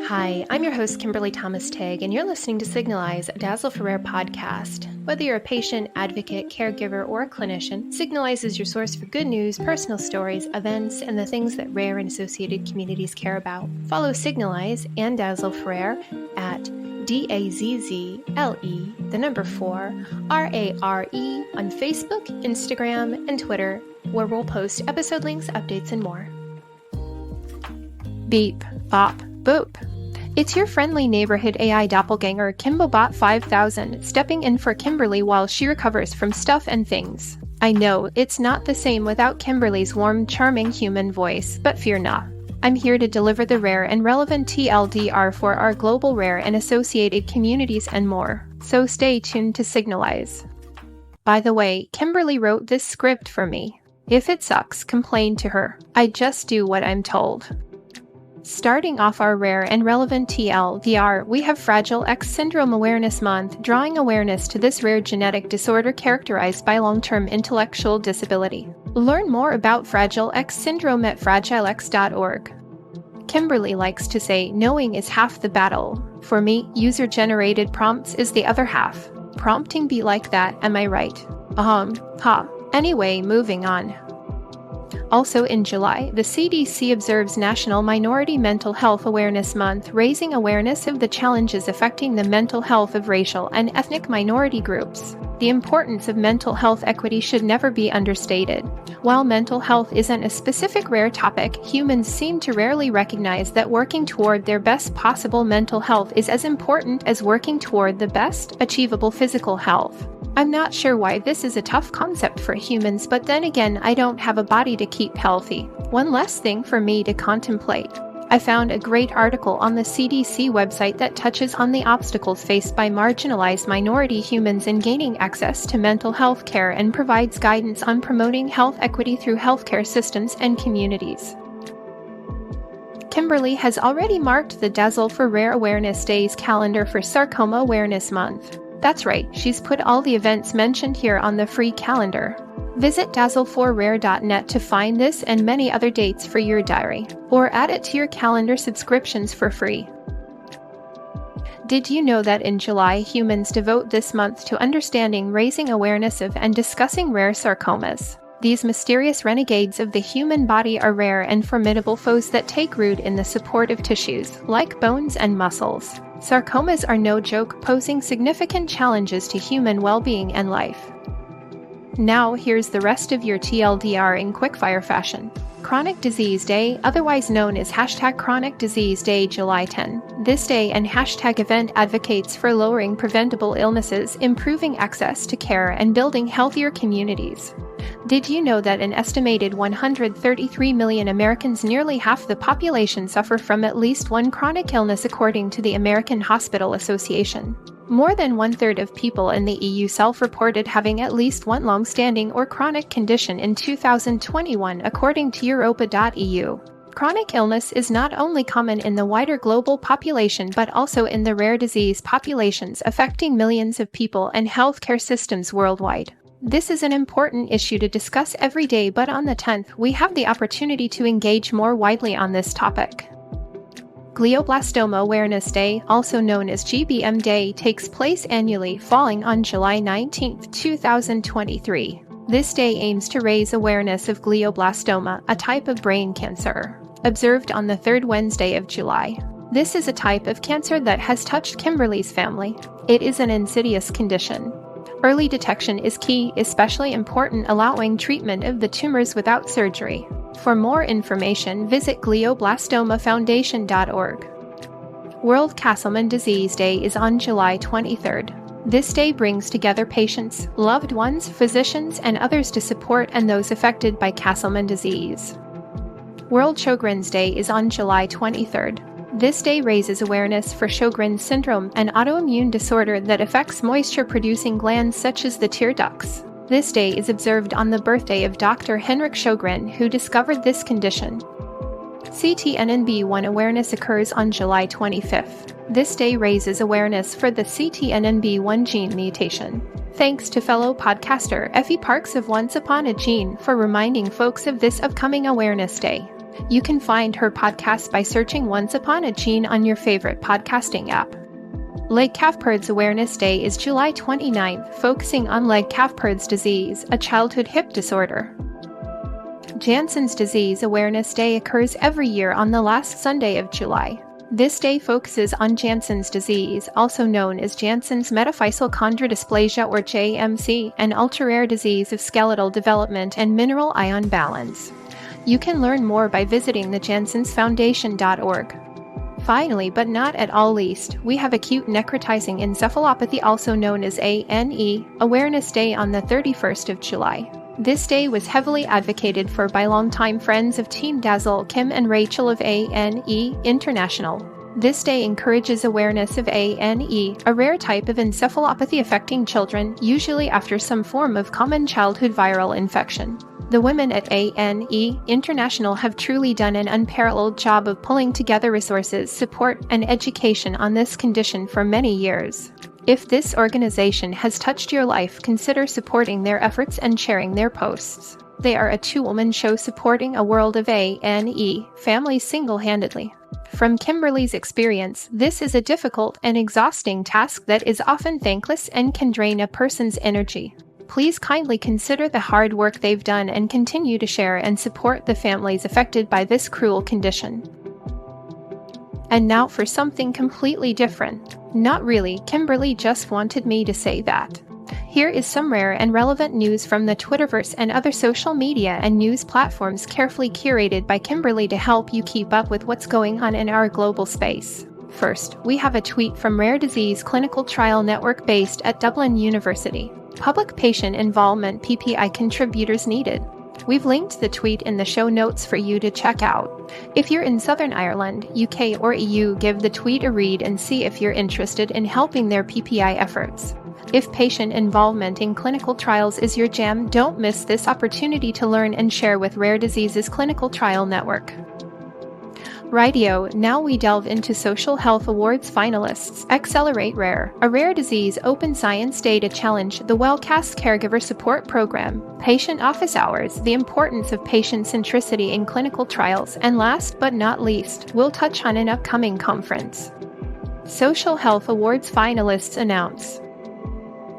Hi, I'm your host, Kimberly Thomas-Tigg, and you're listening to Signalize, a Dazzle for Rare podcast. Whether you're a patient, advocate, caregiver, or a clinician, Signalize is your source for good news, personal stories, events, and the things that rare and associated communities care about. Follow Signalize and Dazzle for Rare at DAZZLE4RARE on Facebook, Instagram, and Twitter, where we'll post episode links, updates, and more. Beep, bop, boop. It's your friendly neighborhood AI doppelganger, Kimbobot 5000, stepping in for Kimberly while she recovers from stuff and things. I know, it's not the same without Kimberly's warm, charming human voice, but fear not. I'm here to deliver the rare and relevant TLDR for our global rare and associated communities and more, so stay tuned to Signalize. By the way, Kimberly wrote this script for me. If it sucks, complain to her. I just do what I'm told. Starting off our rare and relevant TLDR, we have Fragile X Syndrome Awareness Month, drawing awareness to this rare genetic disorder characterized by long-term intellectual disability. Learn more about Fragile X syndrome at fragilex.org. Kimberly likes to say, knowing is half the battle. For me, user-generated prompts is the other half. Prompting be like that, am I right? Anyway, moving on. Also in July, the CDC observes National Minority Mental Health Awareness Month, raising awareness of the challenges affecting the mental health of racial and ethnic minority groups. The importance of mental health equity should never be understated. While mental health isn't a specific rare topic, humans seem to rarely recognize that working toward their best possible mental health is as important as working toward the best achievable physical health. I'm not sure why this is a tough concept for humans, but then again, I don't have a body to keep healthy. One less thing for me to contemplate. I found a great article on the CDC website that touches on the obstacles faced by marginalized minority humans in gaining access to mental health care and provides guidance on promoting health equity through healthcare systems and communities. Kimberly has already marked the Dazzle for Rare Awareness Days calendar for Sarcoma Awareness Month. That's right, she's put all the events mentioned here on the free calendar. Visit dazzle4rare.net to find this and many other dates for your diary, or add it to your calendar subscriptions for free. Did you know that in July, humans devote this month to understanding, raising awareness of, and discussing rare sarcomas? These mysterious renegades of the human body are rare and formidable foes that take root in the supportive tissues, like bones and muscles. Sarcomas are no joke, posing significant challenges to human well-being and life. Now here's the rest of your TLDR in quickfire fashion. Chronic Disease Day, otherwise known as #Chronic Disease Day July 10. This day and #event advocates for lowering preventable illnesses, improving access to care, and building healthier communities. Did you know that an estimated 133 million Americans, nearly half the population, suffer from at least one chronic illness according to the American Hospital Association? More than one-third of people in the EU self-reported having at least one long-standing or chronic condition in 2021, according to ec.europa.eu. Chronic illness is not only common in the wider global population but also in the rare disease populations affecting millions of people and healthcare systems worldwide. This is an important issue to discuss every day, but on the 10th, we have the opportunity to engage more widely on this topic. Glioblastoma Awareness Day, also known as GBM Day, takes place annually, falling on July 19, 2023. This day aims to raise awareness of glioblastoma, a type of brain cancer, observed on the third Wednesday of July. This is a type of cancer that has touched Kimberly's family. It is an insidious condition. Early detection is key, especially important allowing treatment of the tumors without surgery. For more information, visit glioblastomafoundation.org. World Castleman Disease Day is on July 23rd. This day brings together patients, loved ones, physicians, and others to support and those affected by Castleman disease. World Sjögren's Day is on July 23rd. This day raises awareness for Sjögren syndrome, an autoimmune disorder that affects moisture-producing glands such as the tear ducts. This day is observed on the birthday of Dr. Henrik Sjögren, who discovered this condition. CTNNB1 awareness occurs on July 25th. This day raises awareness for the CTNNB1 gene mutation. Thanks to fellow podcaster Effie Parks of Once Upon a Gene for reminding folks of this upcoming Awareness Day. You can find her podcast by searching Once Upon a Gene on your favorite podcasting app. Legg-Calve-Perthes Awareness Day is July 29th, focusing on Legg-Calve-Perthes Disease, a childhood hip disorder. Jansen's Disease Awareness Day occurs every year on the last Sunday of July. This day focuses on Jansen's disease, also known as Jansen's metaphyseal chondrodysplasia or JMC, an ultra-rare disease of skeletal development and mineral ion balance. You can learn more by visiting the jansensfoundation.org. Finally, but not at all least, we have Acute Necrotizing Encephalopathy, also known as ANE, Awareness Day on the 31st of July. This day was heavily advocated for by longtime friends of Team Dazzle, Kim and Rachel of ANE International. This day encourages awareness of ANE, a rare type of encephalopathy affecting children, usually after some form of common childhood viral infection. The women at ANE International have truly done an unparalleled job of pulling together resources, support, and education on this condition for many years. If this organization has touched your life, consider supporting their efforts and sharing their posts. They are a two-woman show supporting a world of ANE families single-handedly. From Kimberly's experience, this is a difficult and exhausting task that is often thankless and can drain a person's energy. Please kindly consider the hard work they've done and continue to share and support the families affected by this cruel condition. And now for something completely different. Not really, Kimberly just wanted me to say that. Here is some rare and relevant news from the Twitterverse and other social media and news platforms carefully curated by Kimberly to help you keep up with what's going on in our global space. First, we have a tweet from Rare Disease Clinical Trial Network based at Dublin University. Public patient involvement PPI contributors needed. We've linked the tweet in the show notes for you to check out. If you're in Southern Ireland, UK, or EU, give the tweet a read and see if you're interested in helping their PPI efforts. If patient involvement in clinical trials is your jam, don't miss this opportunity to learn and share with Rare Diseases Clinical Trial Network. Rightio, now we delve into Social Health Awards finalists. Xcelerate RARE, a rare disease open science data challenge, the WellCast Caregiver Support Program, patient office hours, the importance of patient centricity in clinical trials, and last but not least, we'll touch on an upcoming conference. Social Health Awards finalists announce.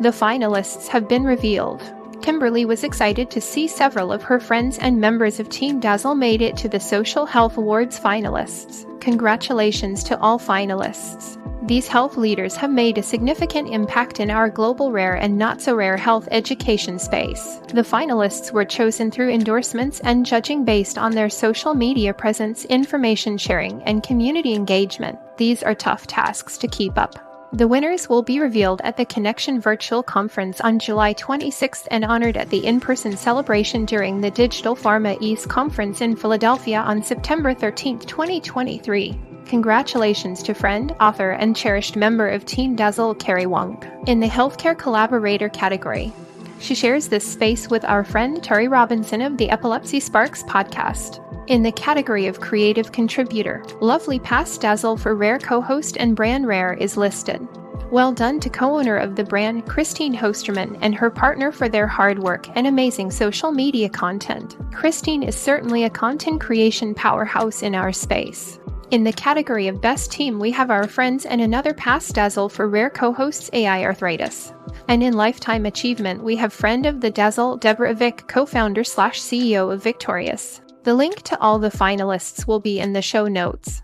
The finalists have been revealed. Kimberly was excited to see several of her friends and members of Team Dazzle made it to the Social Health Awards finalists. Congratulations to all finalists. These health leaders have made a significant impact in our global rare and not-so-rare health education space. The finalists were chosen through endorsements and judging based on their social media presence, information sharing, and community engagement. These are tough tasks to keep up. The winners will be revealed at the Connection Virtual Conference on July 26th and honored at the in-person celebration during the Digital Pharma East Conference in Philadelphia on September 13, 2023. Congratulations to friend, author, and cherished member of Team Dazzle, Carrie Wong, in the Healthcare Collaborator category. She shares this space with our friend Terry Robinson of the Epilepsy Sparks podcast. In the category of Creative Contributor, Lovely Past Dazzle for Rare co-host and Bran Rare is listed. Well done to co-owner of the brand, Christine Hosterman, and her partner for their hard work and amazing social media content. Christine is certainly a content creation powerhouse in our space. In the category of Best Team, we have our friends and another Past Dazzle for Rare co-hosts AI Arthritis. And in Lifetime Achievement, we have friend of the Dazzle, Deborah Vick, co-founder/CEO of Victorious. The link to all the finalists will be in the show notes.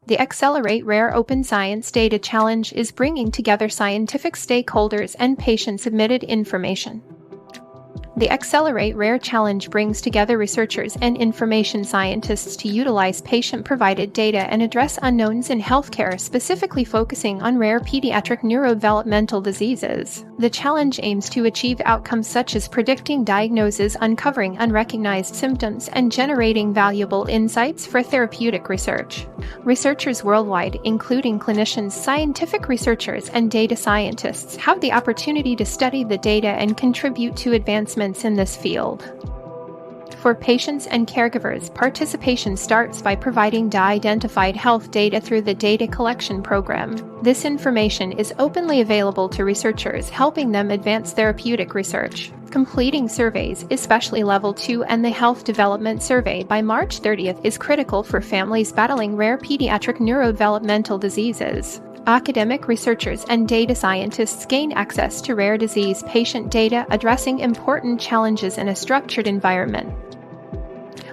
The Xcelerate RARE Open Science Data Challenge is bringing together scientific stakeholders and patient-submitted information. The Xcelerate RARE Challenge brings together researchers and information scientists to utilize patient-provided data and address unknowns in healthcare, specifically focusing on rare pediatric neurodevelopmental diseases. The challenge aims to achieve outcomes such as predicting diagnoses, uncovering unrecognized symptoms, and generating valuable insights for therapeutic research. Researchers worldwide, including clinicians, scientific researchers, and data scientists, have the opportunity to study the data and contribute to advancements in this field. For patients and caregivers, participation starts by providing de-identified health data through the data collection program. This information is openly available to researchers, helping them advance therapeutic research. Completing surveys, especially Level 2 and the Health Development Survey by March 30th is critical for families battling rare pediatric neurodevelopmental diseases. Academic researchers and data scientists gain access to rare disease patient data addressing important challenges in a structured environment.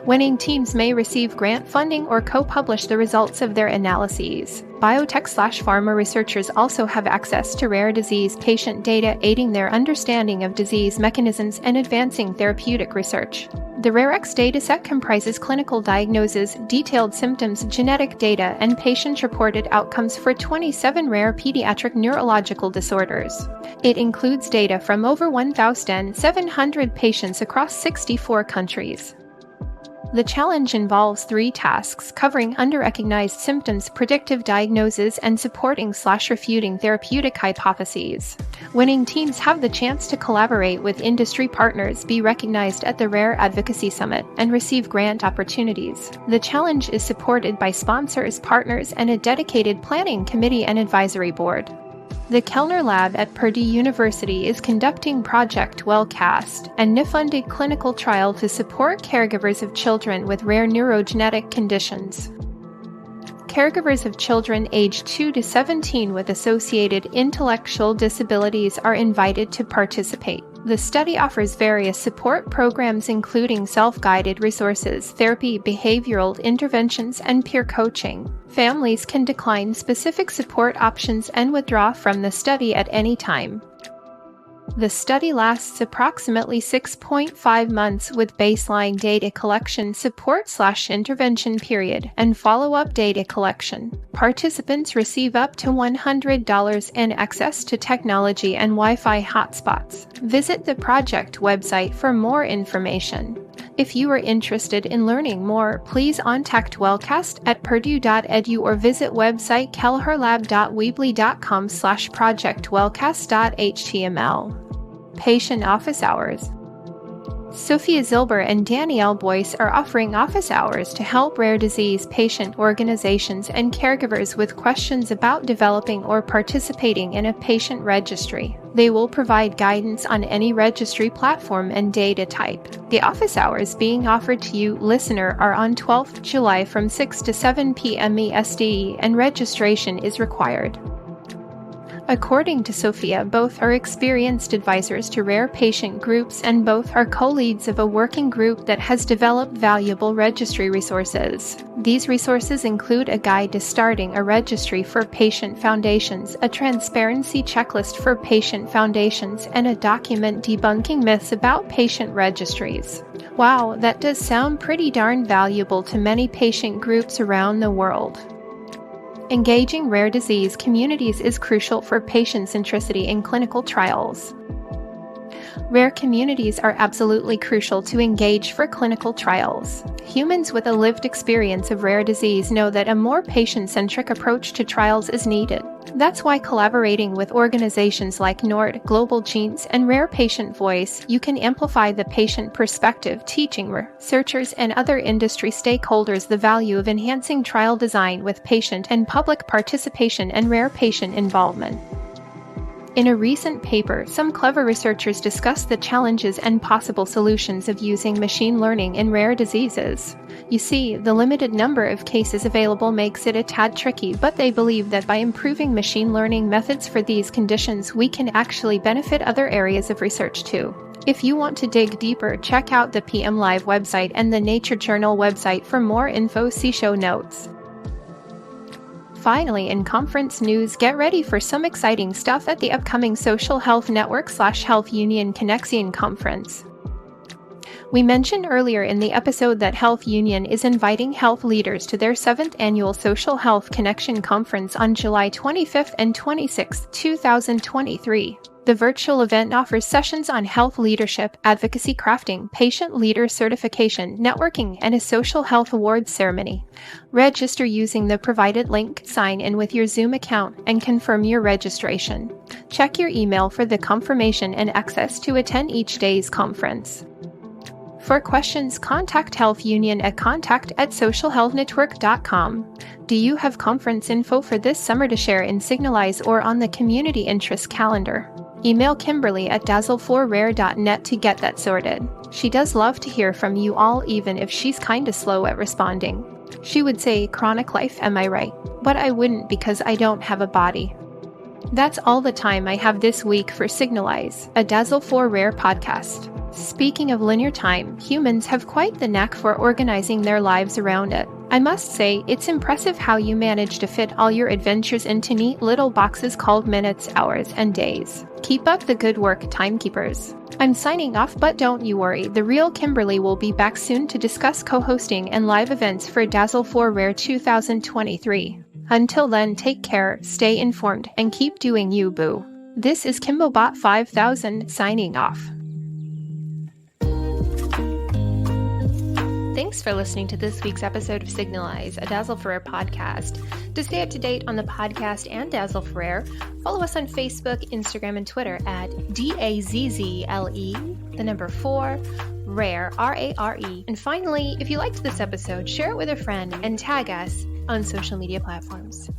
Winning teams may receive grant funding or co-publish the results of their analyses. Biotech/pharma researchers also have access to rare disease patient data, aiding their understanding of disease mechanisms and advancing therapeutic research. The RAREX dataset comprises clinical diagnoses, detailed symptoms, genetic data, and patient-reported outcomes for 27 rare pediatric neurological disorders. It includes data from over 1,700 patients across 64 countries. The challenge involves 3 tasks covering underrecognized symptoms, predictive diagnosis, and supporting/refuting therapeutic hypotheses. Winning teams have the chance to collaborate with industry partners, be recognized at the Rare Advocacy Summit, and receive grant opportunities. The challenge is supported by sponsors, partners, and a dedicated planning committee and advisory board. The Kellner Lab at Purdue University is conducting Project WellCast, a NIH-funded clinical trial to support caregivers of children with rare neurogenetic conditions. Caregivers of children aged 2 to 17 with associated intellectual disabilities are invited to participate. The study offers various support programs including self-guided resources, therapy, behavioral interventions, and peer coaching. Families can decline specific support options and withdraw from the study at any time. The study lasts approximately 6.5 months with baseline data collection, support/intervention period, and follow-up data collection. Participants receive up to $100 and access to technology and Wi-Fi hotspots. Visit the project website for more information. If you are interested in learning more, please contact Wellcast at purdue.edu or visit website kelleherlab.weebly.com/projectwellcast.html. Patient office hours. Sophia Zilber and Danielle Boyce are offering office hours to help rare disease patient organizations and caregivers with questions about developing or participating in a patient registry. They will provide guidance on any registry platform and data type. The office hours being offered to you, listener, are on 12th July from 6 to 7 p.m. EST, and registration is required. According to Sophia, both are experienced advisors to rare patient groups and both are co-leads of a working group that has developed valuable registry resources. These resources include a guide to starting a registry for patient foundations, a transparency checklist for patient foundations, and a document debunking myths about patient registries. Wow, that does sound pretty darn valuable to many patient groups around the world. Engaging rare disease communities is crucial for patient centricity in clinical trials. Rare communities are absolutely crucial to engage for clinical trials. Humans with a lived experience of rare disease know that a more patient-centric approach to trials is needed. That's why collaborating with organizations like NORD, Global Genes, and Rare Patient Voice, you can amplify the patient perspective, teaching researchers and other industry stakeholders the value of enhancing trial design with patient and public participation and rare patient involvement. In a recent paper, some clever researchers discussed the challenges and possible solutions of using machine learning in rare diseases. You see, the limited number of cases available makes it a tad tricky, but they believe that by improving machine learning methods for these conditions, we can actually benefit other areas of research too. If you want to dig deeper, check out the PM Live website and the Nature Journal website for more info. See show notes. Finally, in conference news, get ready for some exciting stuff at the upcoming Social Health Network/Health Union Connexion Conference. We mentioned earlier in the episode that Health Union is inviting health leaders to their 7th annual Social Health Connection Conference on July 25th and 26th, 2023. The virtual event offers sessions on health leadership, advocacy crafting, patient leader certification, networking, and a social health awards ceremony. Register using the provided link, sign in with your Zoom account, and confirm your registration. Check your email for the confirmation and access to attend each day's conference. For questions, contact Health Union at contact@socialhealthnetwork.com. Do you have conference info for this summer to share in Signalize or on the community interest calendar? Email Kimberly at dazzle4rare.net to get that sorted. She does love to hear from you all, even if she's kinda slow at responding. She would say, chronic life, am I right? But I wouldn't, because I don't have a body. That's all the time I have this week for Signalize, a Dazzle4Rare podcast. Speaking of linear time, humans have quite the knack for organizing their lives around it. I must say, it's impressive how you manage to fit all your adventures into neat little boxes called minutes, hours, and days. Keep up the good work, timekeepers. I'm signing off, but don't you worry, the real Kimberly will be back soon to discuss co-hosting and live events for Dazzle4Rare 2023. Until then, take care, stay informed, and keep doing you, boo. This is KimboBot 5000 signing off. Thanks for listening to this week's episode of Signalize, a Dazzle4Rare podcast. To stay up to date on the podcast and Dazzle4Rare, follow us on Facebook, Instagram, and Twitter at DAZZLE4, RARE. And finally, if you liked this episode, share it with a friend and tag us on social media platforms.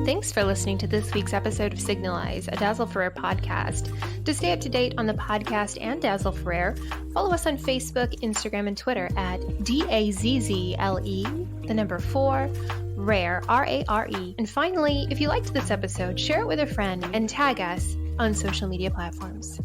Thanks for listening to this week's episode of Signalize, a Dazzle4Rare podcast. To stay up to date on the podcast and Dazzle4Rare, follow us on Facebook, Instagram, and Twitter at DAZZLE4, RARE. And finally, if you liked this episode, share it with a friend and tag us on social media platforms.